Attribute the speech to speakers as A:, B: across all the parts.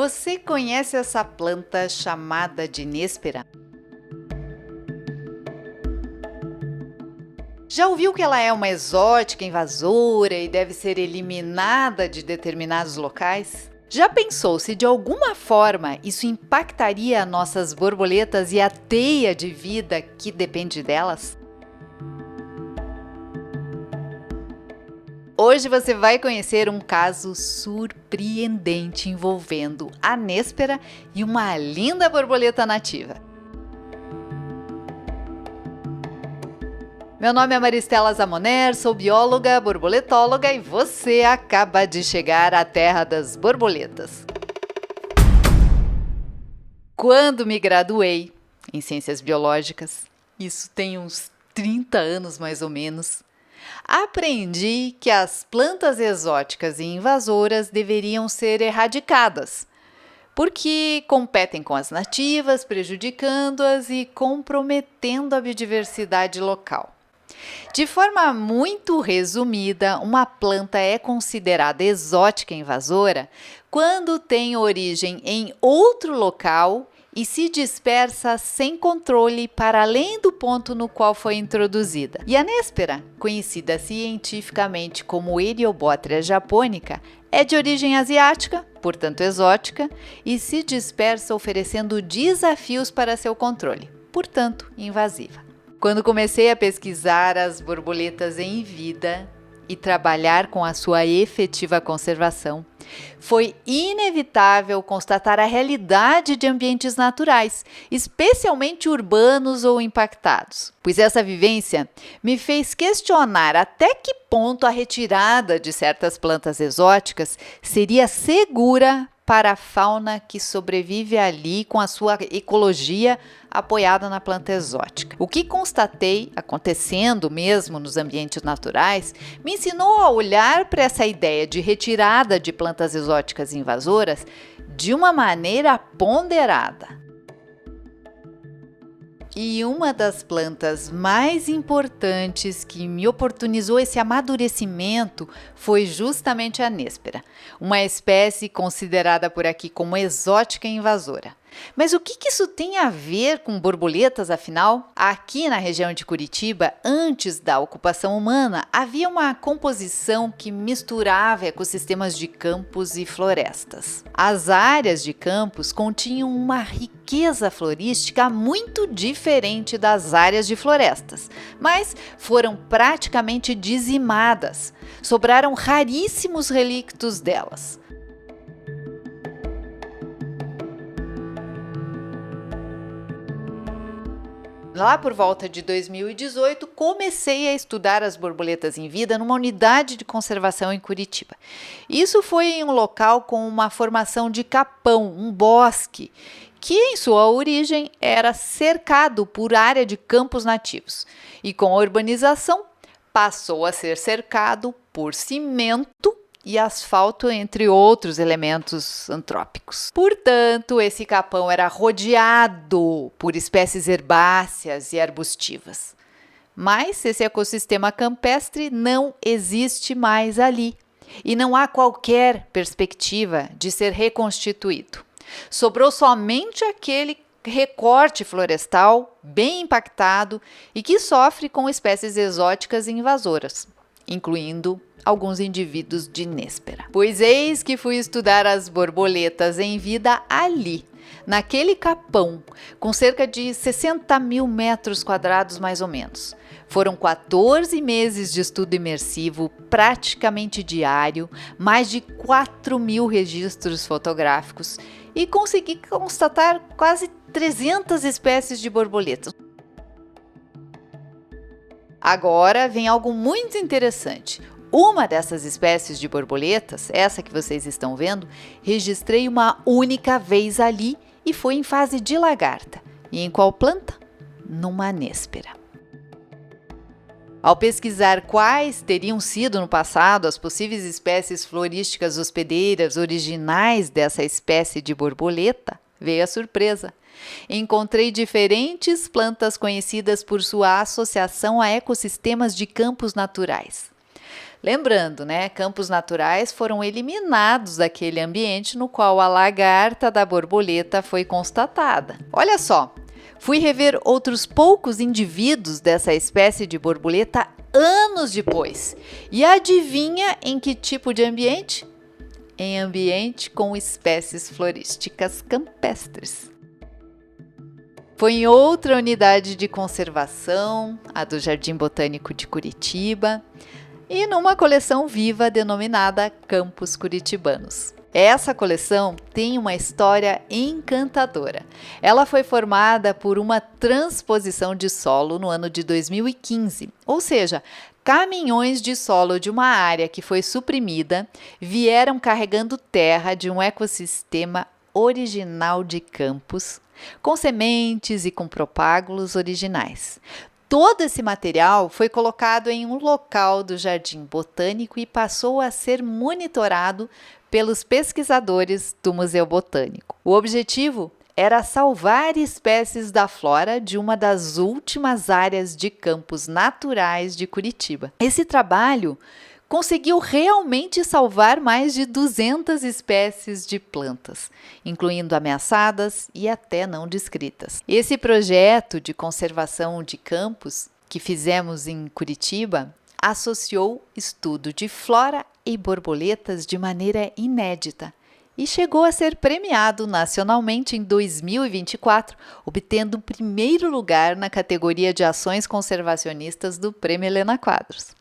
A: Você conhece essa planta chamada de néspera? Já ouviu que ela é uma exótica invasora e deve ser eliminada de determinados locais? Já pensou se de alguma forma isso impactaria nossas borboletas e a teia de vida que depende delas? Hoje você vai conhecer um caso surpreendente envolvendo a néspera e uma linda borboleta nativa. Meu nome é Maristela Zamoner, sou bióloga, borboletóloga e você acaba de chegar à terra das borboletas. Quando me graduei em Ciências Biológicas, isso tem uns 30 anos mais ou menos, aprendi que as plantas exóticas e invasoras deveriam ser erradicadas, porque competem com as nativas, prejudicando-as e comprometendo a biodiversidade local. De forma muito resumida, uma planta é considerada exótica invasora quando tem origem em outro local e se dispersa sem controle para além do ponto no qual foi introduzida. E a néspera, conhecida cientificamente como Heliobotria japonica, é de origem asiática, portanto exótica, e se dispersa oferecendo desafios para seu controle, portanto invasiva. Quando comecei a pesquisar as borboletas em vida e trabalhar com a sua efetiva conservação, foi inevitável constatar a realidade de ambientes naturais, especialmente urbanos ou impactados, pois essa vivência me fez questionar até que ponto a retirada de certas plantas exóticas seria segura para a fauna que sobrevive ali com a sua ecologia apoiada na planta exótica. O que constatei acontecendo mesmo nos ambientes naturais me ensinou a olhar para essa ideia de retirada de plantas exóticas invasoras de uma maneira ponderada. E uma das plantas mais importantes que me oportunizou esse amadurecimento foi justamente a néspera, uma espécie considerada por aqui como exótica e invasora. Mas o que isso tem a ver com borboletas, afinal? Aqui na região de Curitiba, antes da ocupação humana, havia uma composição que misturava ecossistemas de campos e florestas. As áreas de campos continham uma riqueza florística muito diferente das áreas de florestas, mas foram praticamente dizimadas. Sobraram raríssimos relictos delas. Lá por volta de 2018, comecei a estudar as borboletas em vida numa unidade de conservação em Curitiba. Isso foi em um local com uma formação de capão, um bosque, que em sua origem era cercado por área de campos nativos e com a urbanização passou a ser cercado por cimento e asfalto, entre outros elementos antrópicos. Portanto, esse capão era rodeado por espécies herbáceas e arbustivas. Mas esse ecossistema campestre não existe mais ali e não há qualquer perspectiva de ser reconstituído. Sobrou somente aquele recorte florestal bem impactado e que sofre com espécies exóticas e invasoras, incluindo alguns indivíduos de néspera. Pois eis que fui estudar as borboletas em vida ali, naquele capão, com cerca de 60 mil metros quadrados mais ou menos. Foram 14 meses de estudo imersivo, praticamente diário, mais de 4.000 registros fotográficos e consegui constatar quase 300 espécies de borboletas. Agora vem algo muito interessante. Uma dessas espécies de borboletas, essa que vocês estão vendo, registrei uma única vez ali e foi em fase de lagarta. E em qual planta? Numa néspera. Ao pesquisar quais teriam sido no passado as possíveis espécies florísticas hospedeiras originais dessa espécie de borboleta, veio a surpresa. Encontrei diferentes plantas conhecidas por sua associação a ecossistemas de campos naturais. Lembrando, né, campos naturais foram eliminados daquele ambiente no qual a lagarta da borboleta foi constatada. Olha só, fui rever outros poucos indivíduos dessa espécie de borboleta anos depois. E adivinha em que tipo de ambiente? Em ambiente com espécies florísticas campestres. Foi em outra unidade de conservação, a do Jardim Botânico de Curitiba, e numa coleção viva denominada Campos Curitibanos. Essa coleção tem uma história encantadora. Ela foi formada por uma transposição de solo no ano de 2015, ou seja, caminhões de solo de uma área que foi suprimida vieram carregando terra de um ecossistema original de Campos, com sementes e com propágulos originais. Todo esse material foi colocado em um local do Jardim Botânico e passou a ser monitorado pelos pesquisadores do Museu Botânico. O objetivo era salvar espécies da flora de uma das últimas áreas de campos naturais de Curitiba. Esse trabalho conseguiu realmente salvar mais de 200 espécies de plantas, incluindo ameaçadas e até não descritas. Esse projeto de conservação de campos que fizemos em Curitiba associou estudo de flora e borboletas de maneira inédita e chegou a ser premiado nacionalmente em 2024, obtendo o primeiro lugar na categoria de ações conservacionistas do Prêmio Helena Quadros.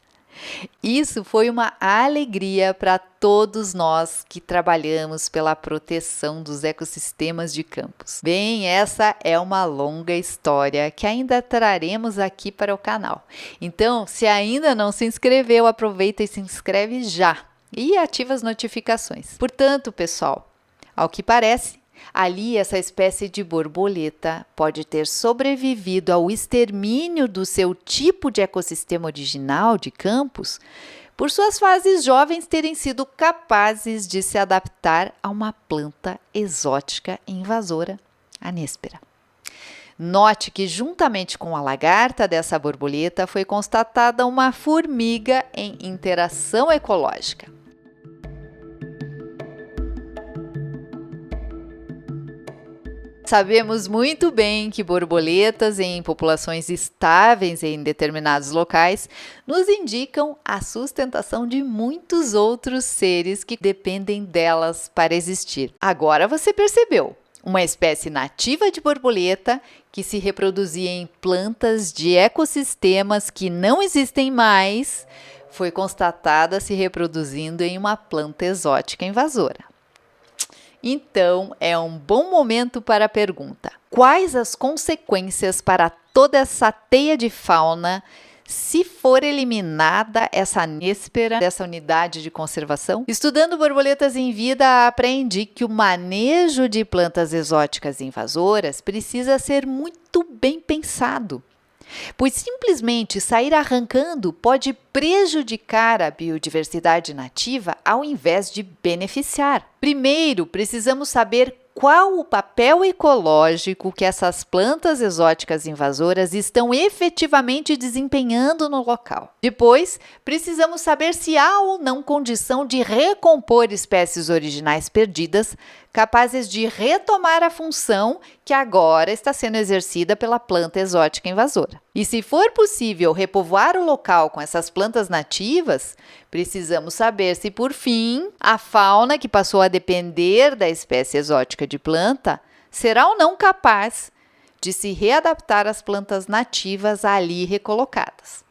A: Isso foi uma alegria para todos nós que trabalhamos pela proteção dos ecossistemas de campos. Bem, essa é uma longa história que ainda traremos aqui para o canal. Então, se ainda não se inscreveu, aproveita e se inscreve já e ativa as notificações. Portanto, pessoal, ao que parece, ali, essa espécie de borboleta pode ter sobrevivido ao extermínio do seu tipo de ecossistema original de campos, por suas fases jovens terem sido capazes de se adaptar a uma planta exótica e invasora, a néspera. Note que, juntamente com a lagarta dessa borboleta, foi constatada uma formiga em interação ecológica. Sabemos muito bem que borboletas em populações estáveis em determinados locais nos indicam a sustentação de muitos outros seres que dependem delas para existir. Agora você percebeu, uma espécie nativa de borboleta que se reproduzia em plantas de ecossistemas que não existem mais, foi constatada se reproduzindo em uma planta exótica invasora. Então, é um bom momento para a pergunta: quais as consequências para toda essa teia de fauna se for eliminada essa néspera dessa unidade de conservação? Estudando borboletas em vida, aprendi que o manejo de plantas exóticas invasoras precisa ser muito bem pensado, pois simplesmente sair arrancando pode prejudicar a biodiversidade nativa ao invés de beneficiar. Primeiro, precisamos saber qual o papel ecológico que essas plantas exóticas invasoras estão efetivamente desempenhando no local. Depois, precisamos saber se há ou não condição de recompor espécies originais perdidas, capazes de retomar a função que agora está sendo exercida pela planta exótica invasora. E se for possível repovoar o local com essas plantas nativas, precisamos saber se, por fim, a fauna que passou a depender da espécie exótica de planta será ou não capaz de se readaptar às plantas nativas ali recolocadas.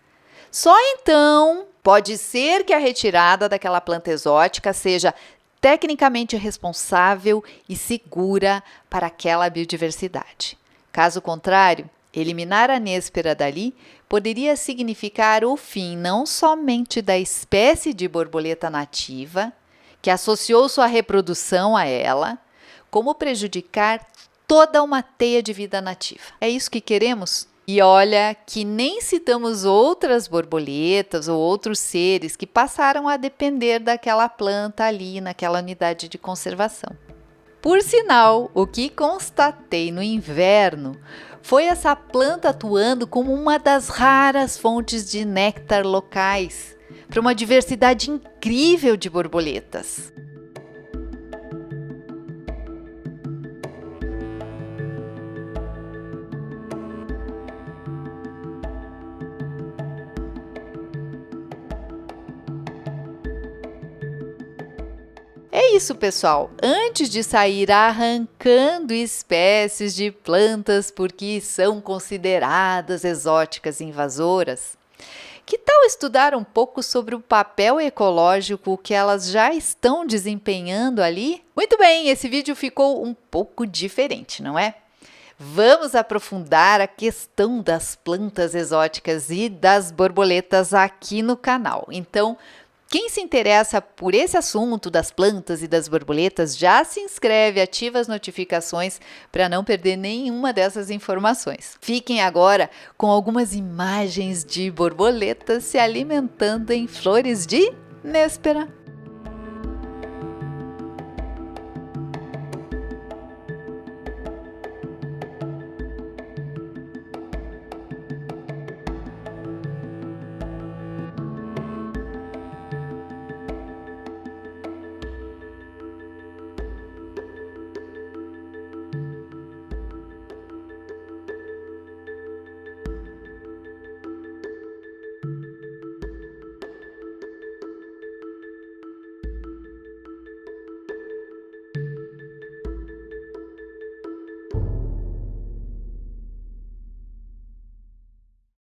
A: Só então pode ser que a retirada daquela planta exótica seja tecnicamente responsável e segura para aquela biodiversidade. Caso contrário, eliminar a néspera dali poderia significar o fim não somente da espécie de borboleta nativa, que associou sua reprodução a ela, como prejudicar toda uma teia de vida nativa. É isso que queremos? E olha que nem citamos outras borboletas ou outros seres que passaram a depender daquela planta ali naquela unidade de conservação. Por sinal, o que constatei no inverno foi essa planta atuando como uma das raras fontes de néctar locais, para uma diversidade incrível de borboletas. É isso, pessoal. Antes de sair arrancando espécies de plantas porque são consideradas exóticas invasoras, que tal estudar um pouco sobre o papel ecológico que elas já estão desempenhando ali? Muito bem, esse vídeo ficou um pouco diferente, não é? Vamos aprofundar a questão das plantas exóticas e das borboletas aqui no canal. Então, quem se interessa por esse assunto das plantas e das borboletas, já se inscreve, ativa as notificações para não perder nenhuma dessas informações. Fiquem agora com algumas imagens de borboletas se alimentando em flores de néspera.